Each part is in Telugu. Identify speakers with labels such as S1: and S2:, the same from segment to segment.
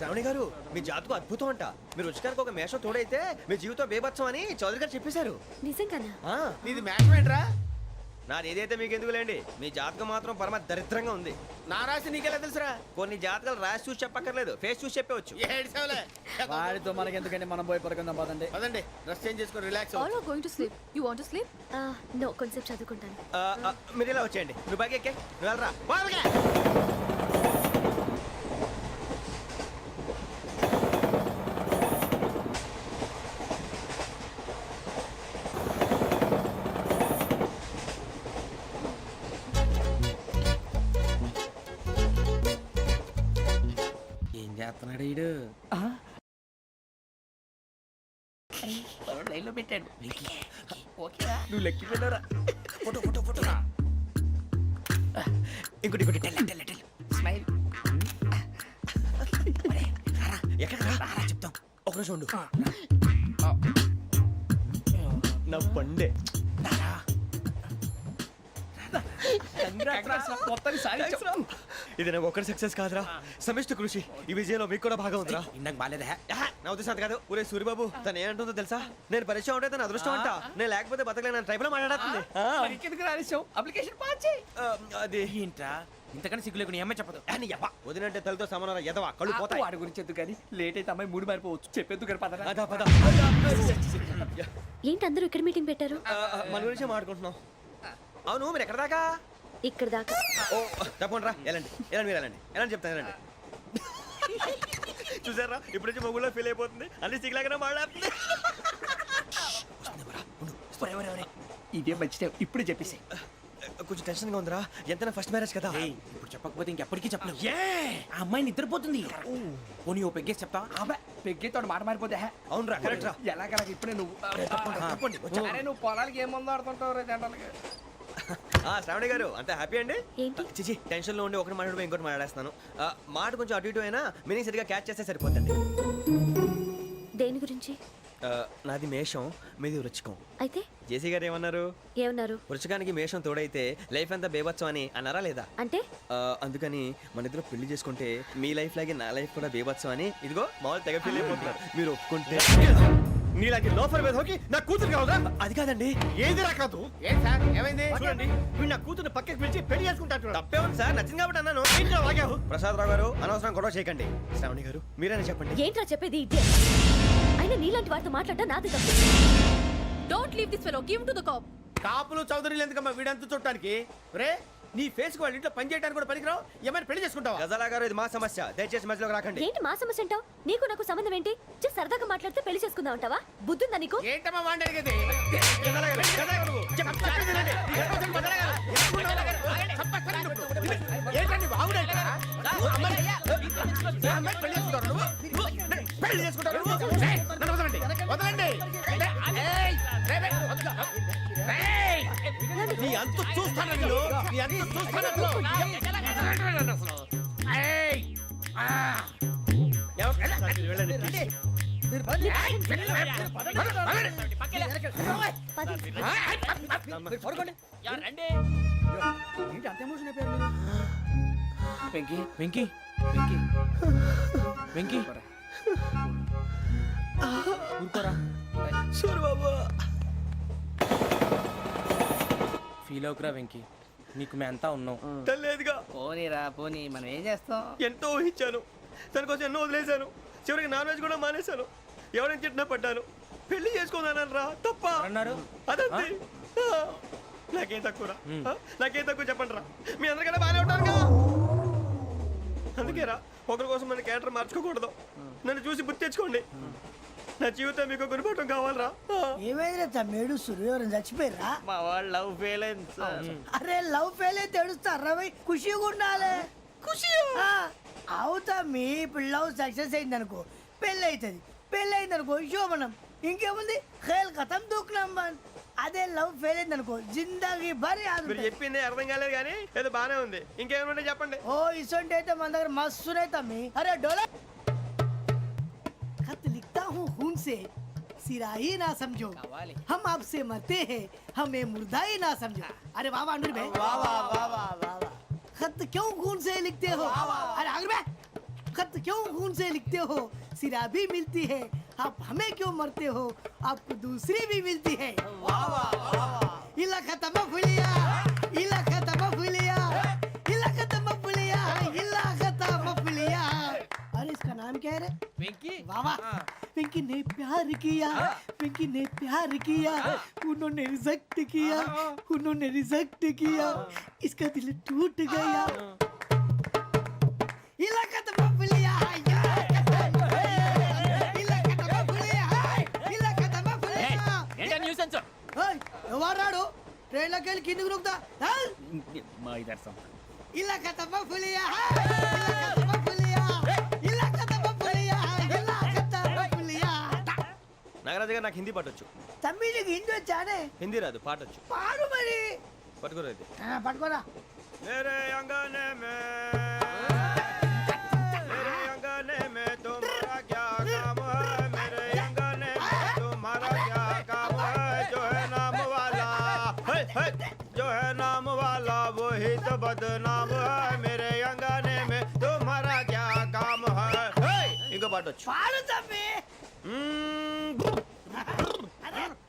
S1: శ్రావణి గారు మీ జాతకు అద్భుతం అంట. మీరు రుచికారికి ఒక మేషం తోడైతే మీ జీవితం బేబత్సం అని చౌదరి గారు చెప్పేశారు.
S2: నిజంగానా?
S3: నీది మేషం ఏంట్రా?
S1: నాది ఏదైతే మీకు ఎందుకులేండి, మీ జాతకం మాత్రం పరమ దరిద్రంగా ఉంది.
S3: నా రాసి నీకెలా తెలుసురా?
S1: కొన్ని జాతకాలు రాసి చూసి చెప్పక్కర్లేదు, ఫేస్ చూసి చెప్పవచ్చు.
S4: వాడితో మనకి ఎందుకంటే మనం పోయి పడుకుందాం పదండి.
S3: పదండి, డ్రెస్ చేంజ్ చేసుకొని relax.
S2: All are going to sleep. You want to sleep? No, కొంచెం చదువుకుంటాను.
S1: మీరు ఇలా వచ్చేయండి. నువ్వు బాగా ఎక్కే, నువ్వు వెళ్ళరా.
S3: ఏం చేస్తున్నాడు ఈడు? లైన్లో పెట్టాడు. నువ్వు లెక్కి వెళ్ళరా.
S1: Photo photo photo. ఇంకోటి ఇంకోటి. Tell
S3: smile.
S1: ఎక్కడ రా చెప్తాం. ఒక రోజు ఉండు. నా పండే. ఇది నాకు ఒక్కరి సక్సెస్ కాదురా, సమిష్టి కృషి. ఈ విజయంలో మీకు కూడా భాగం ఉందిరా.
S3: ఇందాక బాగాలేదా?
S1: నా ఉద్దేశం కాదు. ఊరే సూరిబాబు, తను ఏమంటుందో తెలుసా? నేను పరిచయం ఉంటే తన అదృష్టం అంట. నేను లేకపోతే బతకలేను ట్రైబ్ లో మాట్లాడుతుంది.
S3: అప్లికేషన్ పాస్ చేయి.
S1: అది
S3: ఏంట్రా ఇంతకన్నా సిగ్గు లేకుండా ఏమై చెప్పదు.
S1: వదినంటే తలతో సమానం ఎదవా, కళ్ళు పోతాయి.
S4: వాడి గురించి ఎందుకు కానీ లేట్ అయితే అమ్మాయి మూడు మారిపోవచ్చు. చెప్పేందుకు కానీ పద.
S2: ఏంటి అందరూ ఇక్కడ మీటింగ్ పెట్టారు?
S1: మన గురించి మాట్లాడుకుంటున్నాం. అవును, మీరు ఎక్కడ దాకా?
S2: ఇక్కడ దాకా.
S1: ఓ తప్పకుండా రా, వెళ్ళండి వెళ్ళండి, మీరు వెళ్ళండి వెళ్ళండి చెప్తాను, వెళ్ళండి. చూసారా, ఇప్పుడు నుంచి మొగుల్లో ఫీల్ అయిపోతుంది. అన్ని సిగ్లాగానే మాట్లాడుతుంది.
S4: ఇదే మంచి టైం, ఇప్పుడు చెప్పేసి.
S1: కొంచెం టెన్షన్ గా ఉందిరా, ఎంతైనా ఫస్ట్ మ్యారేజ్ కదా.
S3: ఇప్పుడు చెప్పకపోతే ఇంకెప్పటికీ చెప్పలేవు. ఆ అమ్మాయి నిద్రపోతుంది. పోనీ ఓ పెగ్గేసి చెప్తా.
S4: పెగ్గేతో మాట మారిపోతే.
S1: అవునరా, కరెక్ట్ రా.
S4: ఎలాగలా ఇప్పుడే నువ్వు నువ్వు పొలాలకి ఏం ముందు ఆడుతుంటావు జనరల్గా.
S1: శ్రావణి గారు అంత హ్యాపీ అండి?
S2: ఏంటి?
S1: చిచి, టెన్షన్ లో ఉండి ఒకటి మాట్లాడిపోయి ఇంకోటి మాట్లాడేస్తాను. మాట కొంచెం అటు ఇటు అయినా మీనింగ్ సరిగా క్యాచ్ చేస్తే సరిపోతుంది.
S2: దేని గురించి?
S1: నాది మేషం, మీది వృచ్చికం.
S2: అయితే
S1: జేసీ గారు ఏమన్నారు? వృచ్చికానికి మేషం తోడైతే లైఫ్ అంతా బేబత్సం అని అన్నారా లేదా?
S2: అంటే
S1: అందుకని మన ఇద్దరు పెళ్లి చేసుకుంటే మీ లైఫ్ లాగే నా లైఫ్ కూడా బేబత్సం అని ఇదిగో మామూలు తెగ పెళ్లి అయిపోతున్నారు. మీరు ఒప్పుకుంటే నీలాంటి లోఫర్ మీద హోకి నా కూతురు కావదా? అది కాదండి.
S3: ఏది రాకాదు. ఏం సార్ ఏమైంది?
S1: చూడండి, వీడు నా కూతురు పక్కకి పిలిచి పెళ్లి చేసుకుంటాడు. తప్పే ఉంది సార్, నచ్చింది కాబట్టి అన్నాను. ప్రసాద్ రావు గారు, అనవసరం గొడవ చేయకండి. శ్రావణి గారు మీరైనా చెప్పండి.
S2: ఏంట్రా చెప్పేది? అయినా నీలాంటి వారితో మాట్లాడటం నాది తప్పు. Don't leave this fellow, give to the cop.
S3: కాపులు చౌదరులు ఎందుకమ్మా వీడంతా చుట్టానికి? రే, నీ ఫేస్ కు వాళ్ళ ఇంట్లో పని చేయడానికి కూడా పనికిరావు. ఏమైనా పెళ్లి చేసుకుంటావా?
S1: గజాలా గారు, ఇది మా సమస్య, దయచేసి మధ్యలోకి రాకండి.
S2: ఏంటి మా సమస్య అంటావు? నీకు నాకు సంబంధం ఏంటి? జస్ట్ సరదాగా మాట్లాడితే పెళ్లి చేసుకుందాం అంటావా? బుద్ధుందా నీకు?
S3: ఏంటమ్మా వాడిని అడిగేది? పెళ్లి చేసుకుంటారు. వదలండి. నీ అంత చూస్తాను, నీ అంత చూస్తాను.
S4: వెంకీ వెంకీ వెంకీ వెంకీ ఊరుకోరా.
S1: సూరిబాబు
S4: ఫీల్ అవుకురా వెంకీ, నీకు మేమంతా ఉన్నాం.
S1: తెలియదుగా.
S4: పోనీరా పోనీ, మనం ఏం చేస్తాం?
S1: ఎంతో ఊహించాను, తన కోసం ఎన్నో వదిలేశాను. చివరికి నాన్ వెజ్ కూడా మానేశాను. ఎవరైనా తిట్టినా పడ్డాను. పెళ్లి చేసుకున్నాను రా, తప్ప
S4: అన్నారు.
S1: అదంతే. నాకేం తక్కువ, నాకేం తక్కువ చెప్పండి రా. మీ అందరికన్నా బాగానే ఉంటారుగా. అందుకే రా, ఒకరి కోసం మన క్యారెక్టర్ మార్చుకోకూడదు. నన్ను చూసి గుర్తు తెచ్చుకోండి. నా జీవితం మీకు గురిపటం కావాలరా.
S5: ఏమైనా తమ్మేడు సూర్యవరం చచ్చిపోయిరా?
S1: మా వాళ్ళు లవ్ ఫెయిల్ అయింది.
S5: అరే లవ్ ఫెయిల్ అయితే ఏడుస్తారా? ఖుషిగా ఉండాలి. ఖుషి అవుతా. మీ ఇప్పుడు లవ్ సక్సెస్ అయింది అనుకో, పెళ్ళి అవుతుంది. పెళ్ళి అయింది అనుకో శోభనం. ఇంకేముంది, ఖేల్ కథం దూకునాం బాన్. అదే లవ్ ఫెయిల్ అయింది అనుకో జిందాగీ భారీ.
S1: మీరు చెప్పింది అర్థం కాలేదు కానీ ఏదో బానే ఉంది. ఇంకేమైనా చెప్పండి.
S5: ఓ ఇసొంటి అయితే మన దగ్గర మస్తునే తమ్మి. అరే డోలా खत लिखता हूँ खून से, सिरा ही ना समझो, हम आपसे मरते हैं, हमें मुर्दा ही ना समझो. अरे वाह वाह अनुर भाई, वाह वाह वाह वाह वाह. खत क्यों खून से लिखते हो? अरे अनुर भाई खत क्यों खून से लिखते हो सिरा भी मिलती है आप हमें क्यों मरते हो आपको दूसरी भी मिलती है इला खत्म फुलिया इला खत्म फुलिया इला खत्म फुलिया इला खत्म फुलिया अरे इसका नाम क्या है रे
S4: వెంకీ
S5: वाह वाह पिंकी ने प्यार किया पिंकी ने प्यार किया उन्होंने रिजेक्ट किया उन्होंने रिजेक्ट किया इसका दिल टूट गया इलाका तो बबलिया इलाका तो बबलिया इलाका तो बबलिया
S4: ఏంటా న్యూసెన్స్
S5: ओए ఎవరాడు ట్రైన్ లోకి వెళ్ళి కిందికి నొక్కుతా
S4: మా ఇదర్సం
S5: ఇలాకా तो बबलिया इलाका तो बबलिया इलाका तो बबलिया इलाका तो बबलिया
S1: నాగరాజు గారు నాకు హిందీ పాటొచ్చు.
S5: తమ్మి నీకు హిందీ వచ్చానే
S1: హిందీ రాదు పాటొచ్చు.
S5: పాడు మరి
S1: పట్టుకోరైతే
S5: పట్టుకోరా
S1: मेरे अंगने में मेरे अंगने में तुम्हारा क्या काम है मेरे अंगने में तुम्हारा क्या काम है जो है नाम वाला जो है नाम वाला वही तो बदनाम है मेरे अंगने में तुम्हारा क्या काम है इनको पाटो
S5: పాడు తమ్మి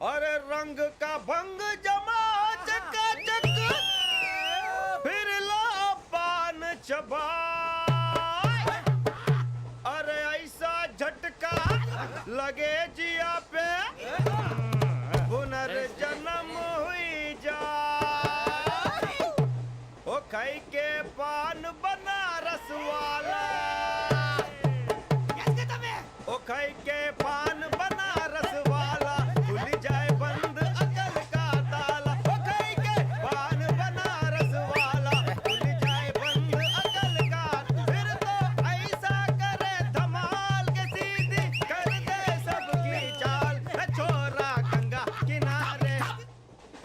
S1: अरे रंग का भंग जमा चकाचक फिर ला पान चबा अरे ऐसा झटका लगे जिया पे पुनर्जन्म हुई जा ओ खाई के पान बनारस वाला ओ खाई के पान बनारस वाला खुल जाए बंद अकल का ताला ओ खाई के पान बनारस वाला खुल जाए बंद अकल का फिर तो ऐसा करे धमाल के सीधी कर दे सबकी चाल छोरा गंगा किनारे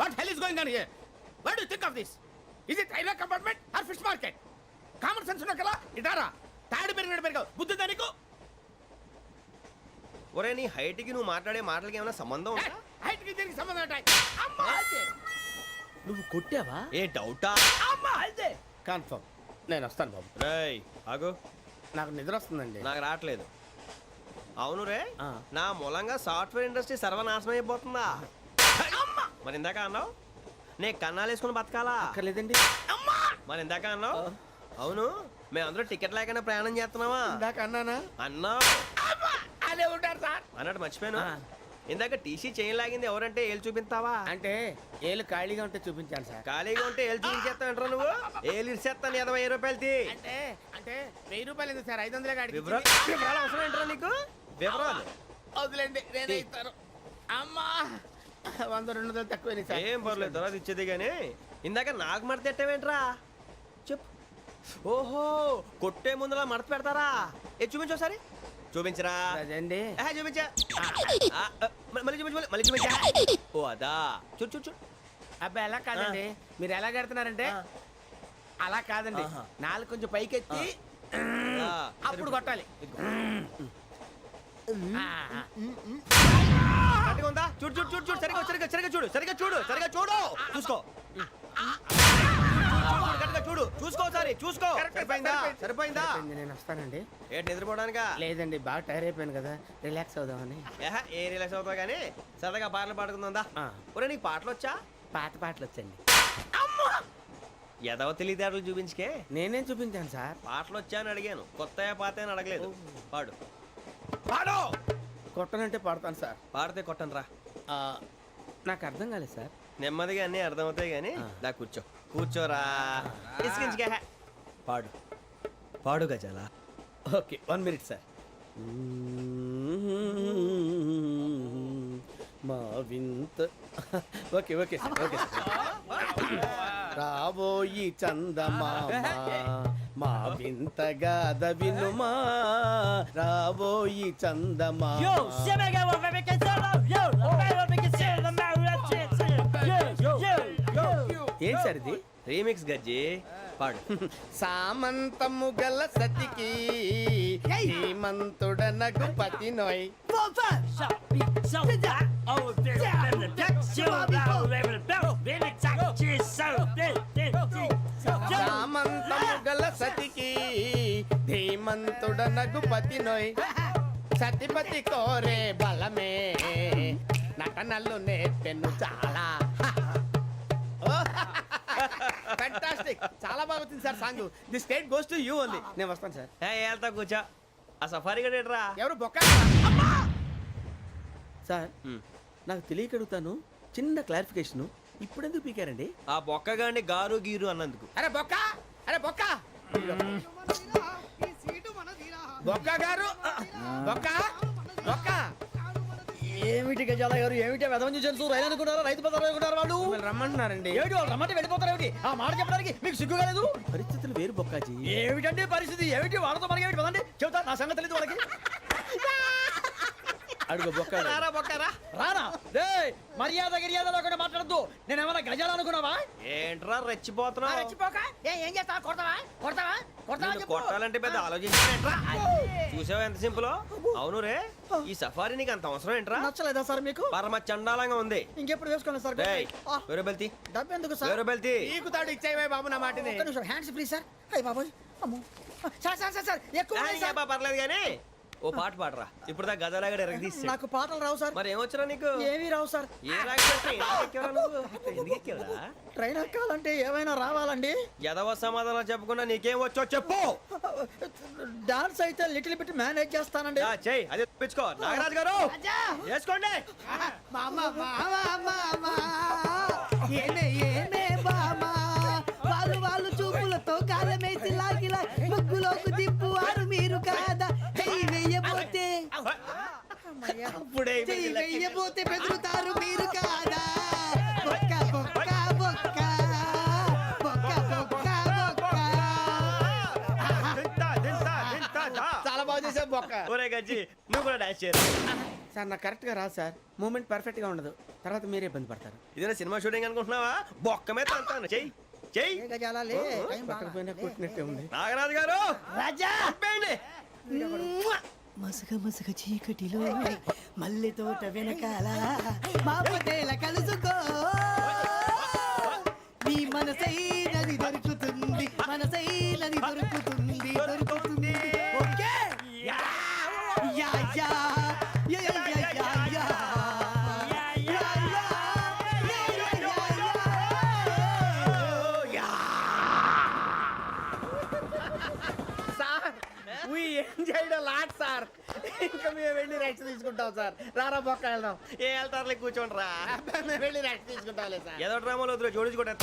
S3: What hell is going on here? What do you think of this? Is it railway compartment or fish market? Common sense ఉన్న కదా ఇటారా తాడు పెరిగావు బుద్ధి దానికి
S1: ఒరే నీ హైట్ కి నువ్వు మాట్లాడే మాటలకి ఏమైనా సంబంధం ఉందా
S3: హైట్ కి దీనికి సంబంధం ఉంటాయి అమ్మా అయితే
S4: నువ్వు కొట్టావా
S1: ఏ డౌటా
S3: అమ్మా అయితే కన్ఫర్మ్ నేను వస్తాను బాబు
S1: రేయ్ ఆగు
S3: నాకు నిద్ర వస్తుందండి
S1: నాకు రావట్లేదు అవును రే నా మూలంగా సాఫ్ట్వేర్ ఇండస్ట్రీ సర్వనాశనం అయిపోతుందా మరి ఇందాక అన్నావు నే కన్నాలు వేసుకుని బతకాలా
S3: అక్కర్లేదండి అమ్మా
S1: మరి ఇందాక అన్నావు అవును మేమందరూ టికెట్ లేకుండా ప్రయాణం చేస్తున్నావా
S3: ఇందాక అన్నానా
S1: అన్నావు
S3: అమ్మా అదే ఉంటారు సార్
S1: అన్నట్టు మర్చిపోయాను ఇందాక టీసీ చైన్ లాగింది ఎవరంటే ఏళ్ళు చూపిస్తావా
S3: అంటే ఏళ్ళు ఖాళీగా ఉంటే చూపించాలి సార్
S1: ఖాళీగా ఉంటే ఏళ్ళు చూపించేస్తావు నువ్వు ఏళ్ళు ఇచ్చేస్తాను 20 రూపాయలు తీ
S3: అంటే అంటే 1000 రూపాయలు ఎందుకు సార్ 500 కాడికి
S1: వివరాలు అవసరం ఏంటరా నీకు వివరాలు
S3: వదిలేండి నేనే ఇస్తాను అమ్మా 100-200 తక్కువ సార్
S1: ఏం పర్లేదు తర్వాత ఇచ్చేది కానీ ఇందాక నాకు మడత ఎట్టవేంట్రా చెప్పు ఓహో కొట్టే ముందులా మడత పెడతారా ఏ చూపించు ఒకసారి చూపించరా
S3: అదండి
S1: చూపించా మళ్ళీ చూపించు మళ్ళీ చూపించా ఓ అదా చూడు చూడు చూడు
S3: అబ్బాయి ఎలా కాదండి మీరు ఎలా కడుతున్నారంటే అలా కాదండి నాలుగు కొంచెం పైకెత్తి అప్పుడు కొట్టాలి
S1: కరెక్ట్గా ఉందా చూడు చూడు చూడు చూడు సరిగా సరిగా సరిగా చూడు సరిగా చూడు సరిగా చూడు చూసుకో కరెక్ట్గా చూడు చూసుకో ఒకసారి చూసుకో సరిపోయిందా సరిపోయిందా
S3: నేను వస్తానండి
S1: ఏంటి నిద్రపోవడానికా
S3: లేదండి బాగా టైర్ అయిపోయాను కదా రిలాక్స్ అవుదామని
S1: ఏ రిలాక్స్ అవుతావు కానీ సరదాగా పాటలు పాడుకుందా ఒరే నీకు పాటలు వచ్చా
S3: పాత పాటలు వచ్చండి
S1: ఎదవ తెలివితేటలు చూపించుకే
S3: నేనేం చూపించాను సార్
S1: పాటలు వచ్చా అని అడిగాను కొత్త పాత అని అడగలేదు పాడు పాడు
S3: కొట్టనంటే పాడతాను సార్
S1: పాడితే కొట్టను రా
S3: నాకు అర్థం కాలేదు సార్
S1: నెమ్మదిగా అన్నీ అర్థమవుతాయి కానీ దా కూర్చో కూర్చోరా ఇసుకించుకే పాడు పాడు గజాల
S3: ఓకే 1 మినిట్ సార్ మా వింత okay okay sir okay sir రాబోయి చందమామ మా వింతగా వినుమా రాబోయి చందమామ ఏంటి సార్ ఇది
S1: రీమిక్స్ గజ్జి పాడు
S3: సామంతము గల సతికి హేమంతుడనగు పతి నోయ్ సామంతము గల సతికి ధీమ బలమంతుడనగు పతి నోయ్ సతిపతి కోరే బలమే నటనలు నేర్పెను చాలా ఫ్యాంటాస్టిక్ చాలా బాగా వచ్చింది sir song the state goes to you only నేను వస్తాను సార్
S1: వెళ్తా కూర్చో ఆ సఫారీ గడేట్రా
S3: ఎవరు బొక్క సార్ నాకు తెలియక అడుగుతాను చిన్న క్లారిఫికేషన్ ఇప్పుడెందుకు పీకారండి
S1: ఆ బొక్కగాండి గారు గీరు అన్నందుకు.
S3: అరే బొక్క అరే బొక్క బొక్క గారు బొక్క బొక్క
S5: ఏమిటి గజాల గారు ఏమిటి వెదవం చూసాను రైలు అనుకున్నారా రైతు బజార్ అనుకున్నారు వాళ్ళు
S3: మిమ్మల్ని రమ్మంటున్నారండి
S5: ఏమిటి వాళ్ళు రమ్మంటే వెళ్ళిపోతారు ఏమిటి ఆ మాట చెప్పడానికి మీకు సిగ్గు కాలేదు
S3: పరిస్థితులు వేరు బొక్కాజీ
S5: ఏమిటండి పరిస్థితి ఏమిటి వాళ్ళతో మనకి ఏమిటి పదండి చెబుతా నా సంగతి తెలియదు వాళ్ళకి
S3: అడుగు బొక్క
S1: రారా బొక్కరా.
S5: రానా రే మర్యాద గిర్యాద లేకుండా మాట్లాడద్దు నేను ఏమన్నా గజాలు అనుకున్నావా
S1: ఏంట్రా రెచ్చిపోతున్నావు?
S5: రెచ్చిపోక ఏం చేస్తావా కొడతావా కొడతావా కొడతావా
S1: నిన్ను
S5: చెప్పు.
S1: కొట్టాలంటే పెద్ద ఆలోచించానేంట్రా? చూసావా ఎంత సింపుల్. అవును రే ఈ సఫారీ నీకు అంత అవసరం ఏంట్రా?
S5: నచ్చలేదా సార్ మీకు
S1: పరమ చండాలంగా ఉంది.
S5: ఇంకెప్పుడు వేసుకోండి సార్
S1: డేయ్, వేరే బెల్తి
S5: డబ్బు ఎందుకు సార్
S1: వేరే బెల్తి.
S3: నీకు తాడు ఇచ్చాయి బాబు నా మాటని
S5: ఒక్క నిమిషం హ్యాండ్స్ ప్లీజ్ సార్ అయ్యి బాబోయ్ అమ్మో సార్ సార్ సార్ సార్ ఎక్కువ ఉన్నాయి సార్.
S1: పర్లేదు కానీ ఓ పాట పాడరా. ఇప్పుడు దా గదలాగడ ఎరగదీసి.
S5: నాకు పాటలు రావు సార్
S1: మరి ఏమొచ్చరా నీకు?
S5: ఏమీ రావు సార్
S1: ఏ రాకపోతే ఎందుకు ఎక్కేవరా నువ్వు? ఎందుకు ఎక్కేవరా?
S5: ట్రైన్ ఎక్కాలంటే ఏమైనా రావాలండి
S1: ఎదవ సమాధానం చెప్పకుండా నీకేం వచ్చో చెప్పు.
S5: డాన్స్ అయితే లిటిల్ బిట్ మేనేజ్ చేస్తానండి
S1: యా, చెయ్ అదే తెప్పించుకో. నాగరాజు గారు వేసుకోండి.
S5: వాళ్ళు చూపులతో కాలమేసి లాగిలా ముగ్గులోకి దింపువారు మీరు కాదా చెయ్యి వెయ్యబోతే
S1: అప్పుడే
S5: చెయ్యి వెయ్యబోతే బెదురుతారు మీరు కాదా బొక్క బొక్క బొక్క బొక్క బొక్క బొక్క
S1: దింతా, దింతా, దింతా, దా.
S3: చాలా బాగా చేసావు బొక్క
S1: ఒరే గజ్జి నువ్వు కూడా డాన్స్ చేయరా.
S3: సార్ నాకు కరెక్ట్ గా రాదు సార్ మూమెంట్ పర్ఫెక్ట్ గా ఉండదు తర్వాత మీరే ఇబ్బంది పడతారు
S1: ఇదేనా సినిమా షూటింగ్ అనుకుంటున్నావా? బొక్క మీద తంతాను. చెయ్యి చెయ్యి.
S5: గజాలాలే టైం బాగా.
S3: పక్కన పోయినా కొట్టినట్టే ఉంది
S1: నాగరాజు గారు
S5: రాజా
S1: చెప్పండి.
S5: మసగ మసగ చీకటిలో మల్లె తోట వెనకాల మా పటేల కలుసుకో నీ మనసైనది దొరుకుతుంది మనసైనది దొరుకుతుంది దొరుకుతుంది okay yeah yeah yeah yeah yeah yeah yeah yeah
S3: sir we enjoyed a lot sir ఇంకా మేము వెళ్ళి రెస్ట్ తీసుకుంటాం సార్ రారా బొక్క వెళ్దాం
S1: ఏ వెళ్తారులే కూర్చోండి రా.
S3: మేము వెళ్ళి రెస్ట్ తీసుకుంటాంలే సార్
S1: ఏదో డ్రామాలో వద్దు జోడించుకుంటా.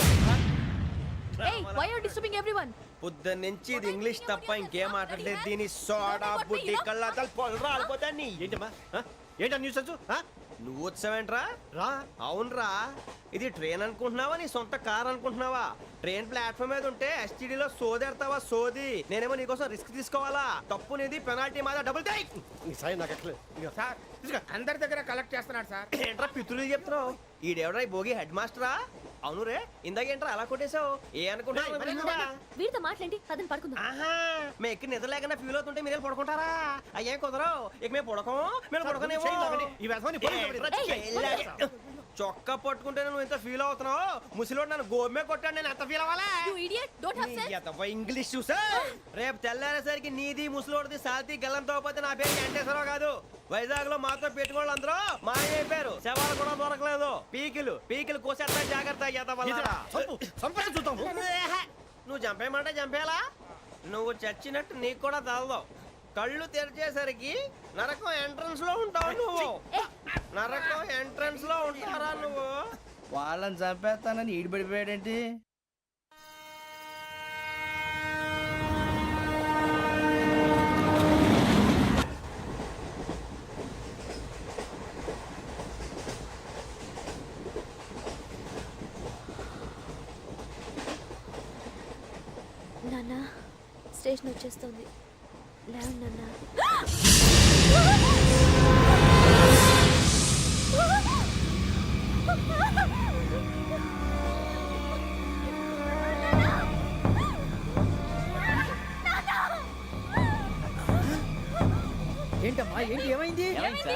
S2: Hey, why are you disturbing everyone?
S1: పొద్దున్న నుంచి ఇది ఇంగ్లీష్ తప్ప ఇంకేం మాట్లాడలేదు. దీని సోడా బుడ్డి కళ్ళాతలు పొలం రాలిపోతా నీ. ఏంటమ్మా ఏంటా న్యూస్ వచ్చు? నువ్వు వచ్చావేంట్రా? రా. అవునరా, ఇది ట్రైన్ అనుకుంటున్నావా నీ సొంత కార్ అనుకుంటున్నావా? ట్రైన్ ప్లాట్ఫామ్ మీద ఉంటే ఎస్టీడీలో సోదేడతావా సోది. నేనేమో నీకోసం రిస్క్ తీసుకోవాలా? తప్పు నీది, పెనాల్టీ మాదా, డబుల్ టై.
S3: సార్ తీసుకో. అందరి దగ్గర కలెక్ట్ చేస్తున్నాడు సార్
S1: ఏంట్రా పితులు చెప్తున్నావు? ఈడెవడ్రా ఈ భోగి హెడ్ మాస్టరా? అవును రే ఇందాకేంట్రా అలా కొట్టేశావు? ఏ అనుకుంటున్నావు?
S2: వీరితో మాట్లాడి అతను పడుకుందాం.
S1: ఆహా, మేము ఎక్కి నిద్ర లేకుండా ఫీల్ అవుతుంటే మీరు పడుకుంటారా? అయ్యేం కుదరవు. ఇక మేము పడకం మేము పడుకునేమో.
S3: ఈ వ్యసనాన్ని
S1: చొక్కా పట్టుకుంటే నువ్వు ఎంత ఫీల్ అవుతున్నావు? ముసిలోడు నన్ను గోమే కొట్టాడు, నేను ఎంత ఫీల్ అవ్వాలా?
S2: You idiot, don't have sense.
S1: English చూసా రేపు తెల్లారేసరికి నీది ముసలోడిది సాల్తీ గల్లంతో పోతే నా పేరు వెంకటేశ్వరరావు కాదు. వైజాగ్ లో మాతో పెట్టుకోళ్ళు అందరూ మాయైపోయారు. శవాలు కూడా దొరకలేదు. పీకిలు కోసేస్తా జాగ్రత్త.
S3: చూద్దాం
S1: నువ్వు చంపేయమంటే చంపేలా? నువ్వు చచ్చినట్టు నీకు కూడా తగదు. కళ్ళు తెరిచేసరికి నరకం ఎంట్రన్స్ లో ఉంటావు నువ్వు. నరకం ఎంట్రన్స్ లో ఉంటారా నువ్వు?
S4: వాళ్ళని చంపేస్తానని ఈడిపడిపోయాడేంటి?
S2: నాన్న స్టేషన్ వచ్చేస్తుంది. లేవండి నాన్న.
S5: ఏంటమ్మా ఏంటి ఏమైంది?
S2: ఏమైంది?